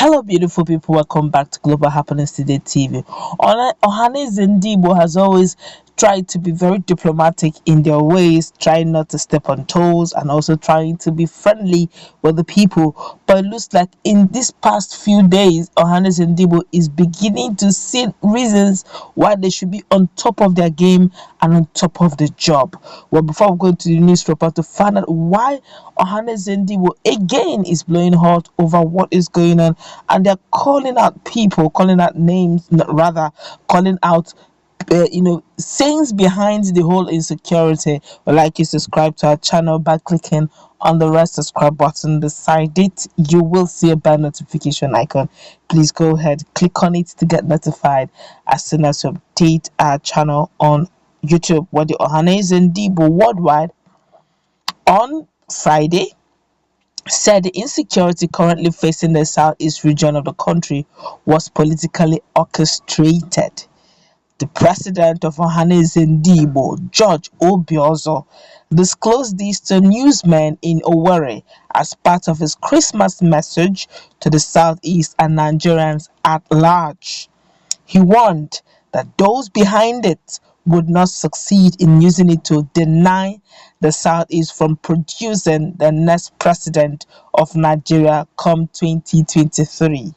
Hello, beautiful people. Welcome back to Global Happiness Today TV. Ohaneze Ndigbo has always tried to be very diplomatic in their ways, trying not to step on toes and also trying to be friendly with the people. But it looks like in these past few days, Ohaneze Ndigbo is beginning to see reasons why they should be on top of their game and on top of the job. Well, before we go to the news report to find out why Ohaneze Ndigbo again is blowing hot over what is going on, and they're calling out people, calling out names, rather calling out sayings behind the whole insecurity. But like you subscribe to our channel by clicking on the red subscribe button beside it, you will see a bell notification icon. Please go ahead, click on it to get notified as soon as we update our channel on YouTube. What the Ohaneze Ndigbo worldwide on Friday said the insecurity currently facing the southeast region of the country was politically orchestrated. The president of Ohaneze Ndigbo, George Obiozo, disclosed this to newsmen in Owerri as part of his Christmas message to the southeast and Nigerians at large. He warned that those behind it would not succeed in using it to deny the Southeast from producing the next president of Nigeria come 2023.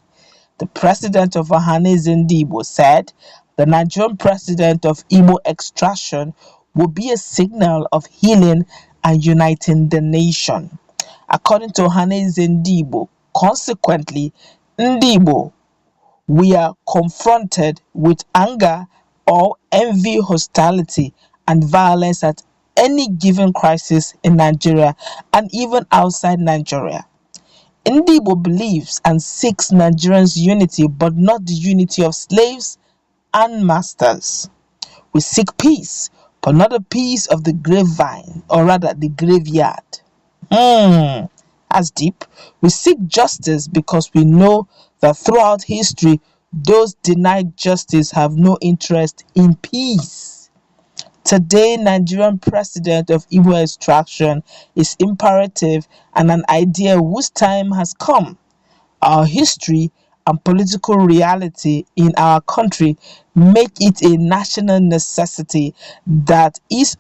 The president of Ohaneze Ndigbo said the Nigerian president of Igbo extraction will be a signal of healing and uniting the nation. According to Ohaneze Ndigbo, consequently, Ndigbo, we are confronted with anger or envy, hostility, and violence at any given crisis in Nigeria and even outside Nigeria. Ndigbo believes and seeks Nigerians' unity, but not the unity of slaves and masters. We seek peace, but not a piece of the grapevine, or rather the graveyard. That's deep. We seek justice because we know that throughout history, those denied justice have no interest in peace. Today, Nigerian president of Igbo extraction is imperative and an idea whose time has come. Our history and political reality in our country make it a national necessity that is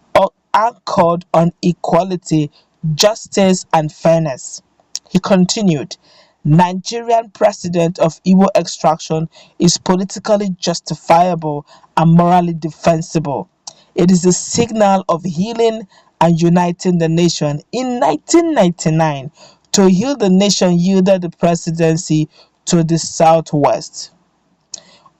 anchored on equality, justice, and fairness. He continued, Nigerian president of Igbo extraction is politically justifiable and morally defensible. It is a signal of healing and uniting the nation. In 1999, to heal the nation yielded the presidency to the Southwest.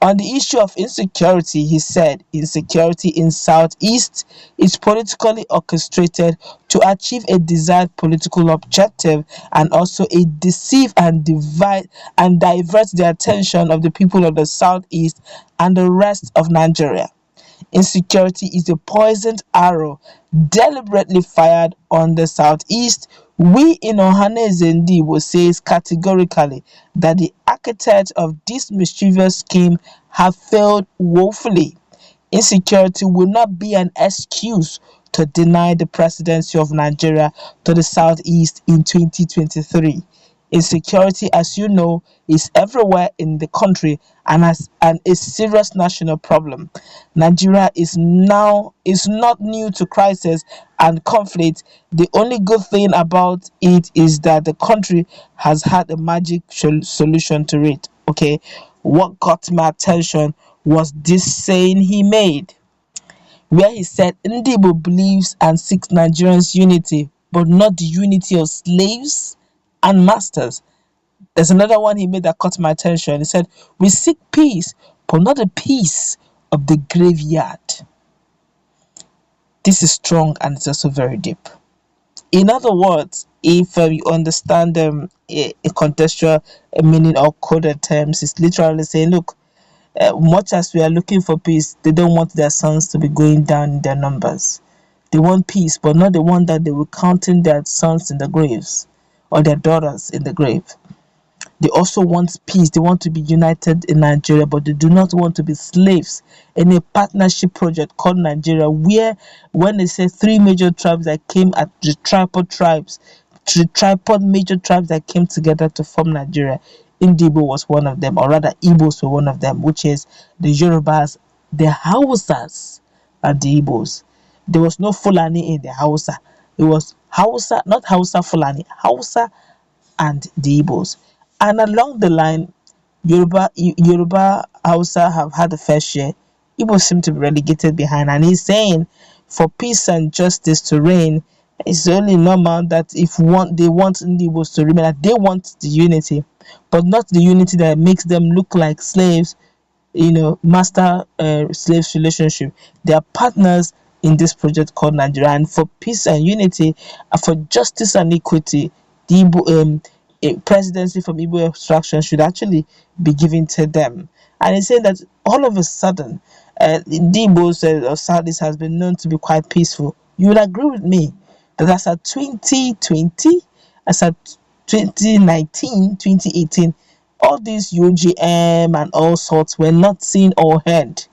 On the issue of insecurity, he said, insecurity in Southeast is politically orchestrated to achieve a desired political objective and also a deceive and divide and divert the attention of the people of the Southeast and the rest of Nigeria. Insecurity is a poisoned arrow deliberately fired on the Southeast. We in Ohaneze Ndigbo says categorically that the architects of this mischievous scheme have failed woefully. Insecurity will not be an excuse to deny the presidency of Nigeria to the Southeast in 2023. Insecurity, as you know, is everywhere in the country and a serious national problem. Nigeria is not new to crisis and conflict. The only good thing about it is that the country has had a magic solution to it. Okay, what got my attention was this saying he made, where he said Ndigbo believes and seeks Nigerians' unity, but not the unity of slaves and masters. There's another one he made that caught my attention. He said, we seek peace, but not a piece of the graveyard. This is strong and it's also very deep. In other words, if you understand a contextual meaning or coded terms, it's literally saying, look, much as we are looking for peace, they don't want their sons to be going down in their numbers. They want peace, but not the one that they will counting their sons in the graves or their daughters in the grave. They also want peace. They want to be united in Nigeria, but they do not want to be slaves in a partnership project called Nigeria, where when they say three major tribes that came at the tripod major tribes that came together to form Nigeria, Ndigbo was one of them, or rather Igbos were one of them, which is the Yorubas, the Hausas, and the Igbos. There was no Fulani in the Hausa. It was Hausa, not Hausa Fulani, Hausa and the Igbos. And along the line, Yoruba Hausa have had a fair share. Igbo seem to be relegated behind, and he's saying for peace and justice to reign, it's only normal that if they want Igbos to remain, that they want the unity, but not the unity that makes them look like slaves, master slaves relationship. They are partners in this project called Nigeria, and for peace and unity, and for justice and equity, the a presidency from Igbo extraction should actually be given to them. And he's saying that all of a sudden, the Igbos or Southeast has been known to be quite peaceful. You will agree with me that as at 2020, as at 2019, 2018, all these UGM and all sorts were not seen or heard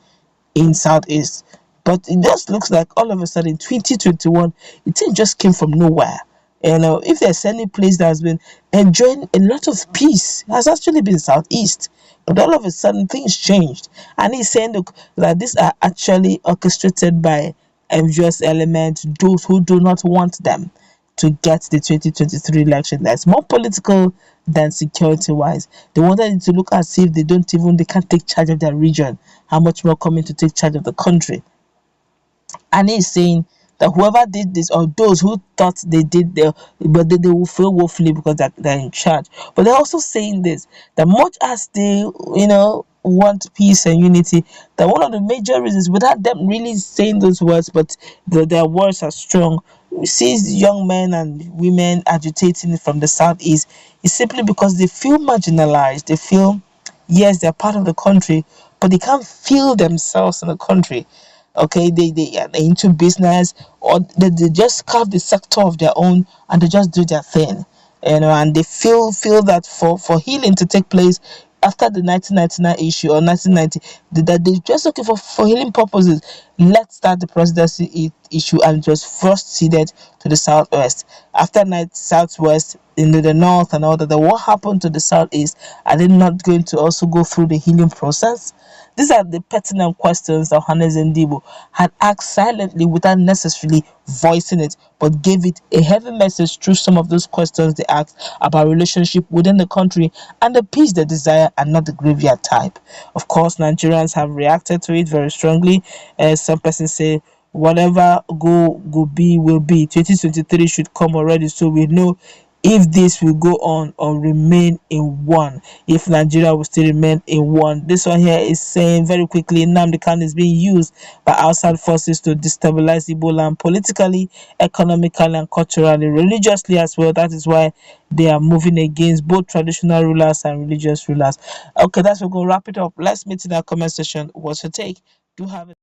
in Southeast. But it just looks like all of a sudden 2021, it just came from nowhere. If there's any place that has been enjoying a lot of peace, it has actually been Southeast. But all of a sudden things changed. And he's saying, look, that these are actually orchestrated by envious elements, those who do not want them to get the 2023 election. That's more political than security wise. They wanted to look as if they can't take charge of their region. How much more coming to take charge of the country? And he's saying that whoever did this, or those who thought they did, but they will fail woefully because they're in charge. But they're also saying this, that much as they, want peace and unity, that one of the major reasons, without them really saying those words, but their words are strong, we see young men and women agitating from the southeast, is simply because they feel marginalized. They feel, yes, they're part of the country, but they can't feel themselves in the country. Okay, they are into business, or they just carve the sector of their own and they just do their thing, and they feel that for healing to take place after the 1999 issue or 1990, that they just looking for healing purposes. Let's start the presidency issue, and it was first seeded to the southwest. After night southwest into the north and all that, what happened to the southeast? Are they not going to also go through the healing process? These are the pertinent questions that Ohaneze Ndigbo had asked silently without necessarily voicing it, but gave it a heavy message through some of those questions they asked about relationship within the country and the peace they desire, and not the graveyard type. Of course, Nigerians have reacted to it very strongly. Some persons say, whatever go be will be. 2023 should come already, so we know if this will go on or remain in one, if Nigeria will still remain in one. This one here is saying very quickly, Nnamdi Kanu is being used by outside forces to destabilize Igbo land politically, economically, and culturally, religiously as well. That is why they are moving against both traditional rulers and religious rulers. Okay, that's we're going to wrap it up. Let's meet in our comment section. What's your take? Do have it.